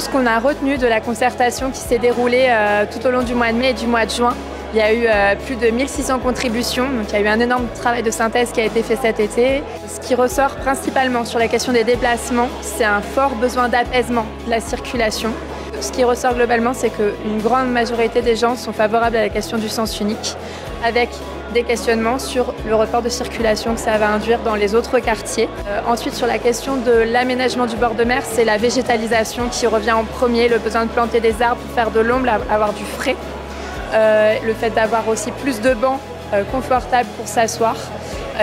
ce qu'on a retenu de la concertation qui s'est déroulée tout au long du mois de mai et du mois de juin. Il y a eu plus de 1600 contributions, donc il y a eu un énorme travail de synthèse qui a été fait cet été. Ce qui ressort principalement sur la question des déplacements, c'est un fort besoin d'apaisement de la circulation. Ce qui ressort globalement, c'est qu'une grande majorité des gens sont favorables à la question du sens unique, avec des questionnements sur le report de circulation que ça va induire dans les autres quartiers. Ensuite, sur la question de l'aménagement du bord de mer, c'est la végétalisation qui revient en premier, le besoin de planter des arbres pour faire de l'ombre, avoir du frais. Le fait d'avoir aussi plus de bancs confortables pour s'asseoir.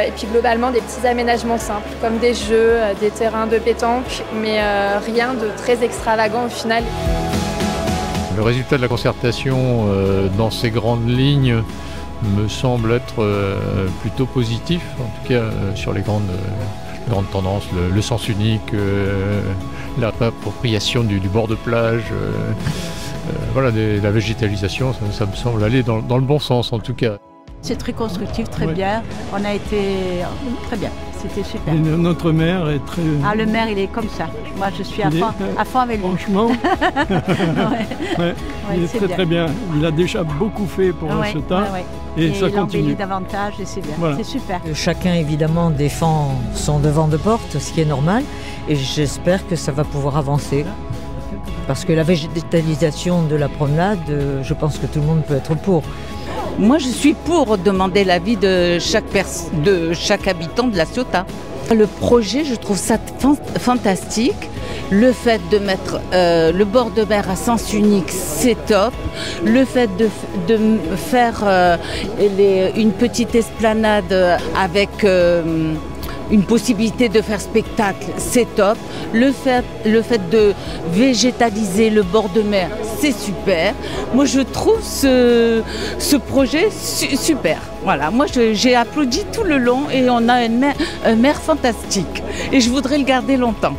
Et puis globalement des petits aménagements simples, comme des jeux, des terrains de pétanque, mais rien de très extravagant au final. Le résultat de la concertation dans ces grandes lignes me semble être plutôt positif, en tout cas sur les grandes tendances, le sens unique, l'appropriation du bord de plage, voilà, la végétalisation, ça me semble aller dans le bon sens en tout cas. C'est très constructif, très bien. On a été très bien, c'était super. Et notre maire est très... Ah, le maire, il est comme ça. Moi, je suis à fond avec lui. Franchement, il est très bien. Il a déjà beaucoup fait pour ce temps et ça continue. Davantage et c'est bien, c'est super. Chacun, évidemment, défend son devant de porte, ce qui est normal. Et j'espère que ça va pouvoir avancer. Parce que la végétalisation de la promenade, je pense que tout le monde peut être pour. Moi, je suis pour demander l'avis de chaque habitant de La Ciotat. Le projet, je trouve ça fantastique. Le fait de mettre le bord de mer à sens unique, c'est top. Le fait de faire une petite esplanade avec une possibilité de faire spectacle, c'est top. Le fait de végétaliser le bord de mer, c'est super. Moi, je trouve ce projet super. Voilà, moi, j'ai applaudi tout le long et on a un maire fantastique. Et je voudrais le garder longtemps.